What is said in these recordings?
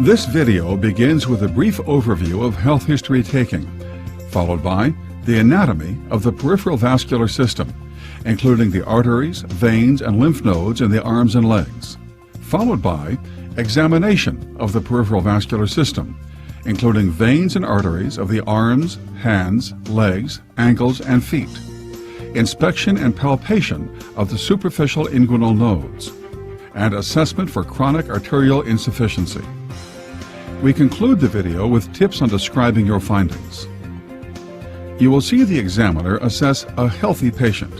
This video begins with a brief overview of health history taking, followed by the anatomy of the peripheral vascular system, including the arteries, veins, and lymph nodes in the arms and legs, followed by examination of the peripheral vascular system, including veins and arteries of the arms, hands, legs, ankles, and feet, inspection and palpation of the superficial inguinal nodes, and assessment for chronic arterial insufficiency. We conclude the video with tips on describing your findings. You will see the examiner assess a healthy patient.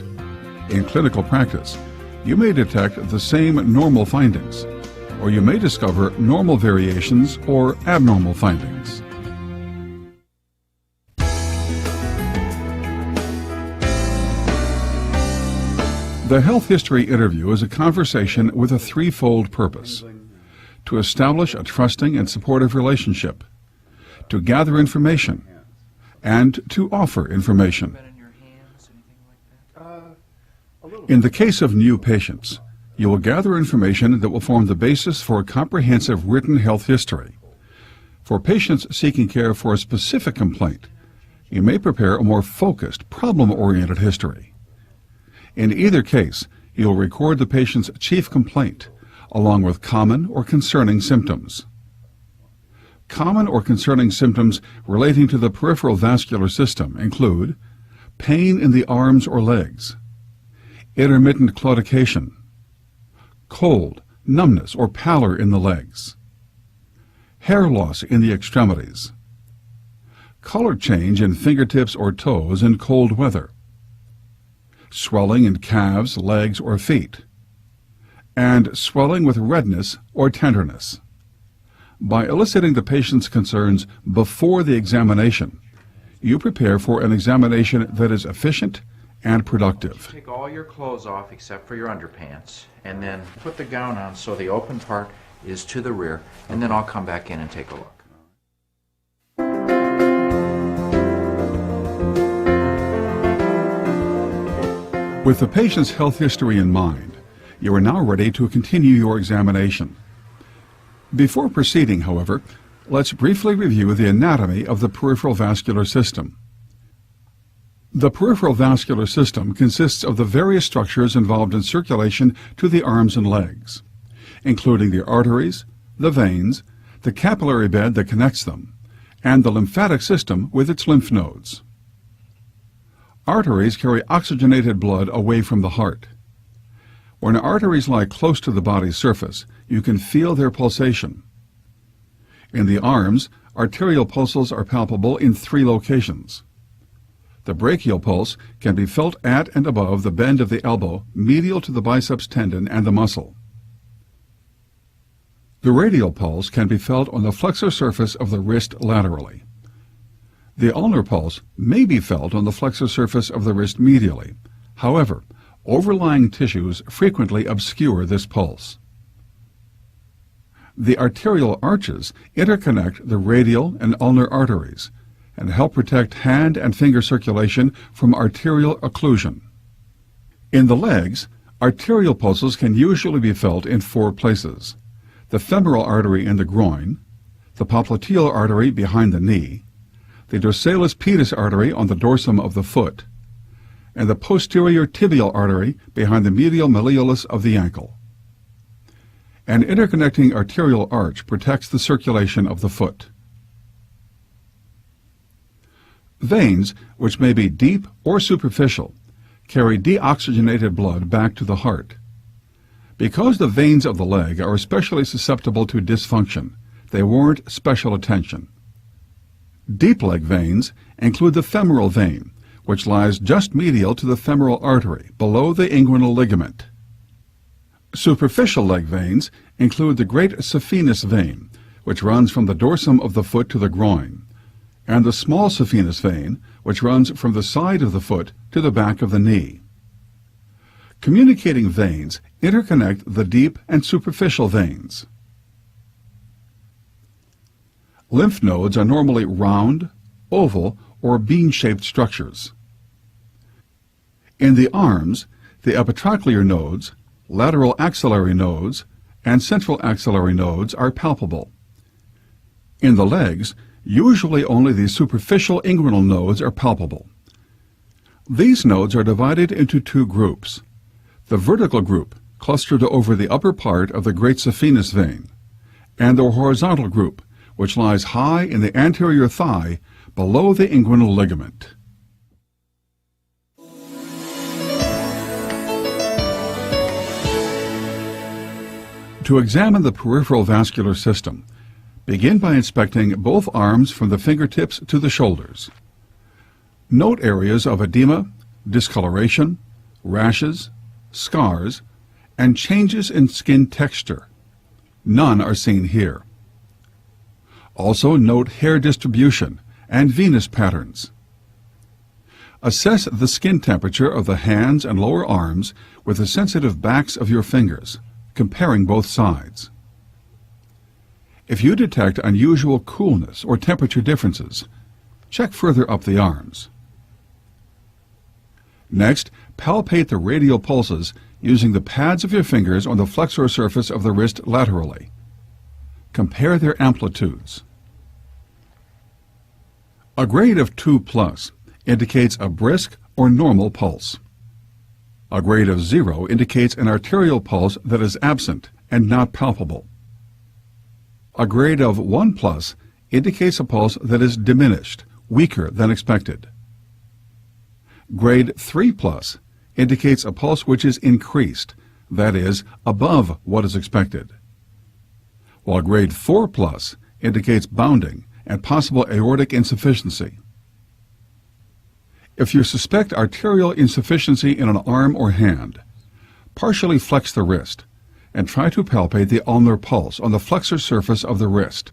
In clinical practice, you may detect the same normal findings, or you may discover normal variations or abnormal findings. The health history interview is a conversation with a threefold purpose: to establish a trusting and supportive relationship, to gather information, and to offer information. In the case of new patients, you will gather information that will form the basis for a comprehensive written health history. For patients seeking care for a specific complaint, you may prepare a more focused, problem-oriented history. In either case, you will record the patient's chief complaint, along with common or concerning symptoms. Common or concerning symptoms relating to the peripheral vascular system include pain in the arms or legs, intermittent claudication, cold, numbness or pallor in the legs, hair loss in the extremities, color change in fingertips or toes in cold weather, swelling in calves, legs, or feet, and swelling with redness or tenderness. By eliciting the patient's concerns before the examination, you prepare for an examination that is efficient and productive. Take all your clothes off except for your underpants, and then put the gown on so the open part is to the rear, and then I'll come back in and take a look. With the patient's health history in mind, you are now ready to continue your examination. Before proceeding, however, let's briefly review the anatomy of the peripheral vascular system. The peripheral vascular system consists of the various structures involved in circulation to the arms and legs, including the arteries, the veins, the capillary bed that connects them, and the lymphatic system with its lymph nodes. Arteries carry oxygenated blood away from the heart. When arteries lie close to the body's surface, you can feel their pulsation. In the arms, arterial pulses are palpable in 3 locations. The brachial pulse can be felt at and above the bend of the elbow, medial to the biceps tendon and the muscle. The radial pulse can be felt on the flexor surface of the wrist laterally. The ulnar pulse may be felt on the flexor surface of the wrist medially. However, overlying tissues frequently obscure this pulse. The arterial arches interconnect the radial and ulnar arteries and help protect hand and finger circulation from arterial occlusion. In the legs, arterial pulses can usually be felt in 4 places: the femoral artery in the groin, the popliteal artery behind the knee, the dorsalis pedis artery on the dorsum of the foot, and the posterior tibial artery behind the medial malleolus of the ankle. An interconnecting arterial arch protects the circulation of the foot. Veins, which may be deep or superficial, carry deoxygenated blood back to the heart. Because the veins of the leg are especially susceptible to dysfunction, they warrant special attention. Deep leg veins include the femoral vein, which lies just medial to the femoral artery, below the inguinal ligament. Superficial leg veins include the great saphenous vein, which runs from the dorsum of the foot to the groin, and the small saphenous vein, which runs from the side of the foot to the back of the knee. Communicating veins interconnect the deep and superficial veins. Lymph nodes are normally round, oval, or bean-shaped structures. In the arms, the epitrochlear nodes, lateral axillary nodes, and central axillary nodes are palpable. In the legs, usually only the superficial inguinal nodes are palpable. These nodes are divided into two groups. The vertical group, clustered over the upper part of the great saphenous vein, and the horizontal group, which lies high in the anterior thigh below the inguinal ligament. To examine the peripheral vascular system, begin by inspecting both arms from the fingertips to the shoulders. Note areas of edema, discoloration, rashes, scars, and changes in skin texture. None are seen here. Also note hair distribution and venous patterns. Assess the skin temperature of the hands and lower arms with the sensitive backs of your fingers, comparing both sides. If you detect unusual coolness or temperature differences, check further up the arms. Next, palpate the radial pulses using the pads of your fingers on the flexor surface of the wrist laterally. Compare their amplitudes. A grade of 2+ indicates a brisk or normal pulse. A grade of 0 indicates an arterial pulse that is absent and not palpable. A grade of 1+ indicates a pulse that is diminished, weaker than expected. Grade 3+ indicates a pulse which is increased, that is, above what is expected, while grade 4+ indicates bounding and possible aortic insufficiency. If you suspect arterial insufficiency in an arm or hand, partially flex the wrist and try to palpate the ulnar pulse on the flexor surface of the wrist.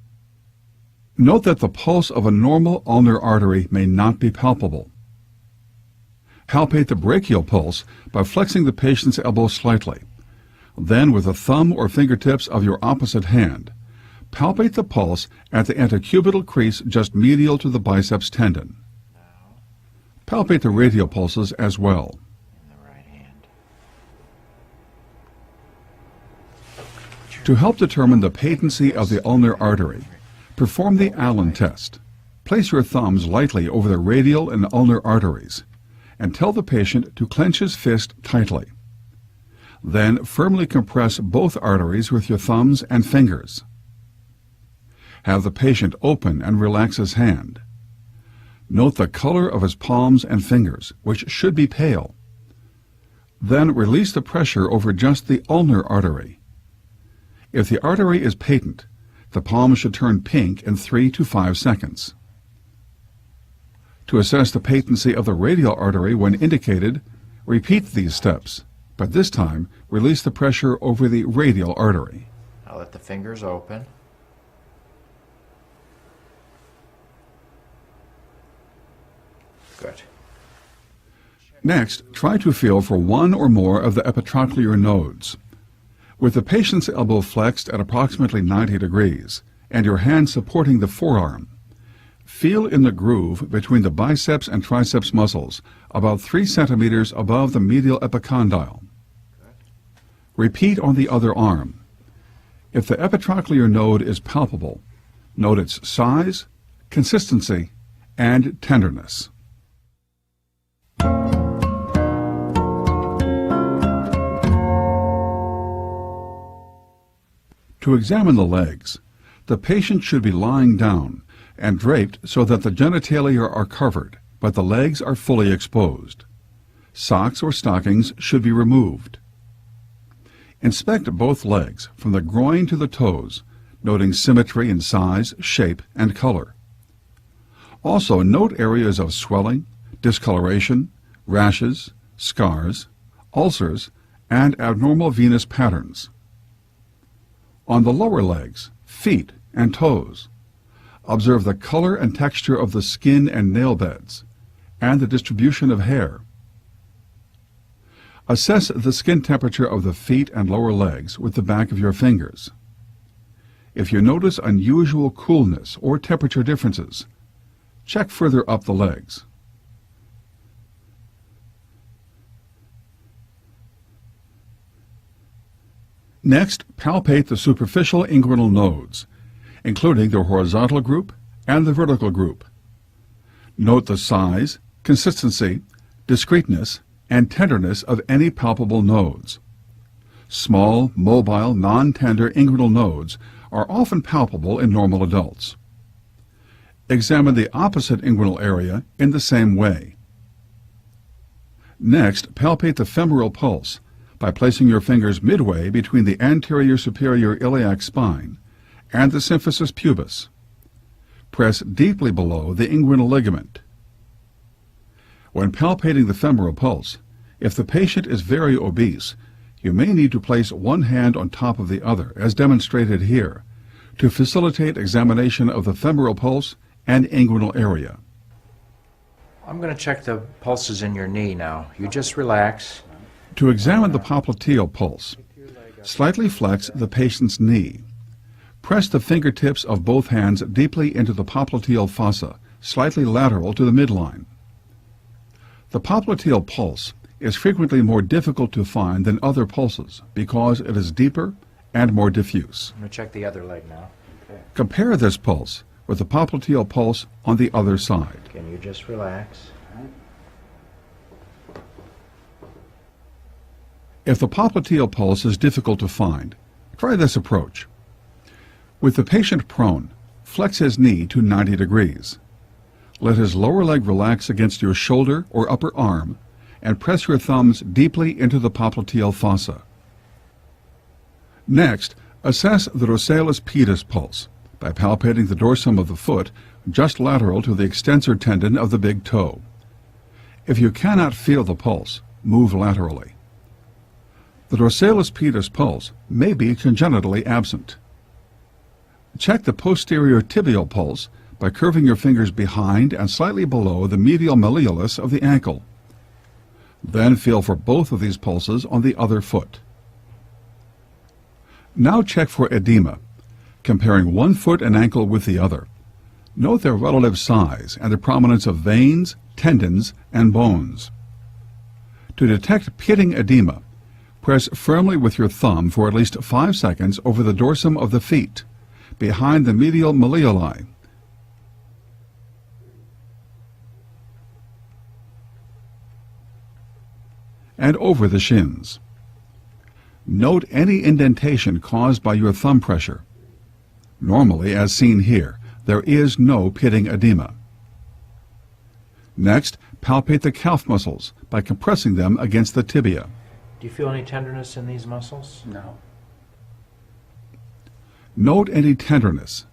Note that the pulse of a normal ulnar artery may not be palpable. Palpate the brachial pulse by flexing the patient's elbow slightly. Then, with the thumb or fingertips of your opposite hand, palpate the pulse at the antecubital crease just medial to the biceps tendon. Palpate the radial pulses as well. In the right hand. To help determine the patency of the ulnar artery, perform the Allen test. Place your thumbs lightly over the radial and ulnar arteries and tell the patient to clench his fist tightly. Then firmly compress both arteries with your thumbs and fingers. Have the patient open and relax his hand. Note the color of his palms and fingers, which should be pale. Then release the pressure over just the ulnar artery. If the artery is patent, the palm should turn pink in 3 to 5 seconds. To assess the patency of the radial artery when indicated, repeat these steps, but this time release the pressure over the radial artery. Now let the fingers open. Good. Next, try to feel for one or more of the epitrochlear nodes. With the patient's elbow flexed at approximately 90 degrees and your hand supporting the forearm, feel in the groove between the biceps and triceps muscles about 3 centimeters above the medial epicondyle. Repeat on the other arm. If the epitrochlear node is palpable, note its size, consistency, and tenderness. To examine the legs, the patient should be lying down and draped so that the genitalia are covered, but the legs are fully exposed. Socks or stockings should be removed. Inspect both legs from the groin to the toes, noting symmetry in size, shape, and color. Also note areas of swelling, discoloration, rashes, scars, ulcers, and abnormal venous patterns. On the lower legs, feet, and toes, observe the color and texture of the skin and nail beds, and the distribution of hair. Assess the skin temperature of the feet and lower legs with the back of your fingers. If you notice unusual coolness or temperature differences, check further up the legs. Next, palpate the superficial inguinal nodes, including the horizontal group and the vertical group. Note the size, consistency, discreteness, and tenderness of any palpable nodes. Small, mobile, non-tender inguinal nodes are often palpable in normal adults. Examine the opposite inguinal area in the same way. Next, palpate the femoral pulse by placing your fingers midway between the anterior superior iliac spine and the symphysis pubis. Press deeply below the inguinal ligament. When palpating the femoral pulse, if the patient is very obese, you may need to place one hand on top of the other, as demonstrated here, to facilitate examination of the femoral pulse and inguinal area. I'm going to check the pulses in your knee now. You just relax. To examine the popliteal pulse, slightly flex the patient's knee. Press the fingertips of both hands deeply into the popliteal fossa, slightly lateral to the midline. The popliteal pulse is frequently more difficult to find than other pulses because it is deeper and more diffuse. I'm going to check the other leg now. Okay. Compare this pulse with the popliteal pulse on the other side. Can you just relax? If the popliteal pulse is difficult to find, try this approach. With the patient prone, flex his knee to 90 degrees. Let his lower leg relax against your shoulder or upper arm and press your thumbs deeply into the popliteal fossa. Next, assess the dorsalis pedis pulse by palpating the dorsum of the foot just lateral to the extensor tendon of the big toe. If you cannot feel the pulse, move laterally. The dorsalis pedis pulse may be congenitally absent. Check the posterior tibial pulse by curving your fingers behind and slightly below the medial malleolus of the ankle. Then feel for both of these pulses on the other foot. Now check for edema, comparing one foot and ankle with the other. Note their relative size and the prominence of veins, tendons, and bones. To detect pitting edema, press firmly with your thumb for at least 5 seconds over the dorsum of the feet, behind the medial malleoli. And over the shins. Note any indentation caused by your thumb pressure. Normally, as seen here, there is no pitting edema. Next, palpate the calf muscles by compressing them against the tibia. Do you feel any tenderness in these muscles? No. Note any tenderness,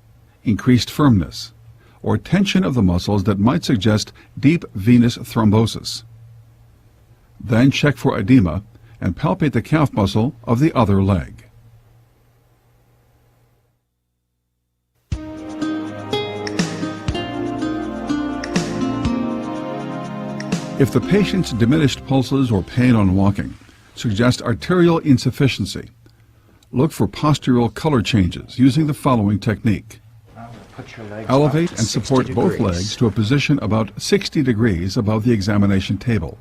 increased firmness, or tension of the muscles that might suggest deep venous thrombosis. Then check for edema and palpate the calf muscle of the other leg. If the patient's diminished pulses or pain on walking suggest arterial insufficiency, look for postural color changes using the following technique. Put your legs Elevate up to and support 60 both degrees. legs to a position about 60 degrees above the examination table.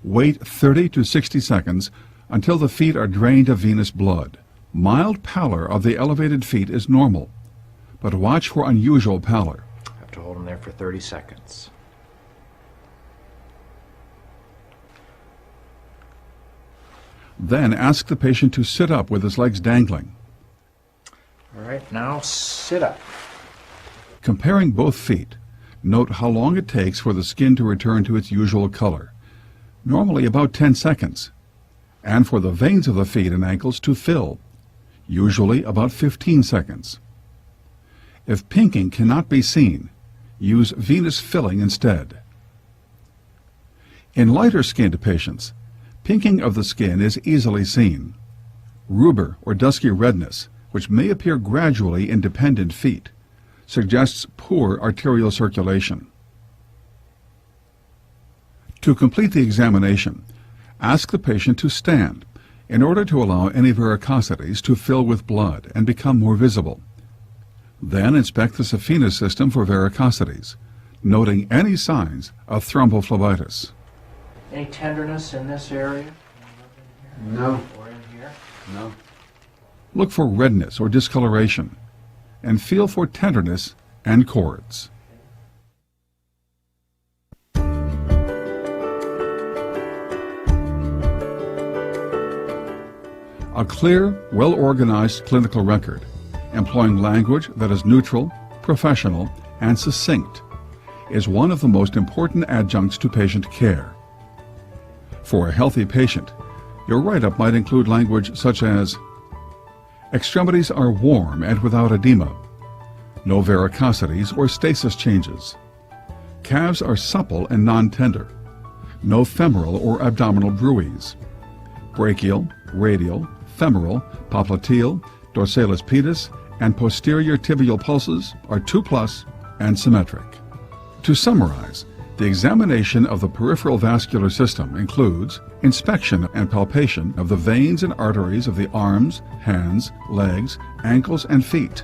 Wait 30 to 60 seconds until the feet are drained of venous blood. Mild pallor of the elevated feet is normal, but watch for unusual pallor. I have to hold them there for 30 seconds. Then ask the patient to sit up with his legs dangling. All right, now sit up. Comparing both feet, note how long it takes for the skin to return to its usual color, normally about 10 seconds, and for the veins of the feet and ankles to fill, usually about 15 seconds. If pinking cannot be seen, use venous filling instead. In lighter-skinned patients, pinking of the skin is easily seen. Rubor or dusky redness, which may appear gradually in dependent feet, suggests poor arterial circulation. To complete the examination, ask the patient to stand in order to allow any varicosities to fill with blood and become more visible. Then inspect the saphenous system for varicosities, noting any signs of thrombophlebitis. Any tenderness in this area? No. Or in here? No. Look for redness or discoloration, and feel for tenderness and cords. A clear, well-organized clinical record, employing language that is neutral, professional, and succinct, is one of the most important adjuncts to patient care. For a healthy patient, your write-up might include language such as, extremities are warm and without edema, no varicosities or stasis changes, calves are supple and non-tender, no femoral or abdominal bruits, brachial, radial, femoral, popliteal, dorsalis pedis, and posterior tibial pulses are 2+ and symmetric. To summarize, the examination of the peripheral vascular system includes inspection and palpation of the veins and arteries of the arms, hands, legs, ankles, and feet,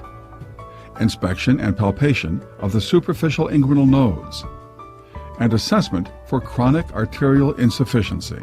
inspection and palpation of the superficial inguinal nodes, and assessment for chronic arterial insufficiency.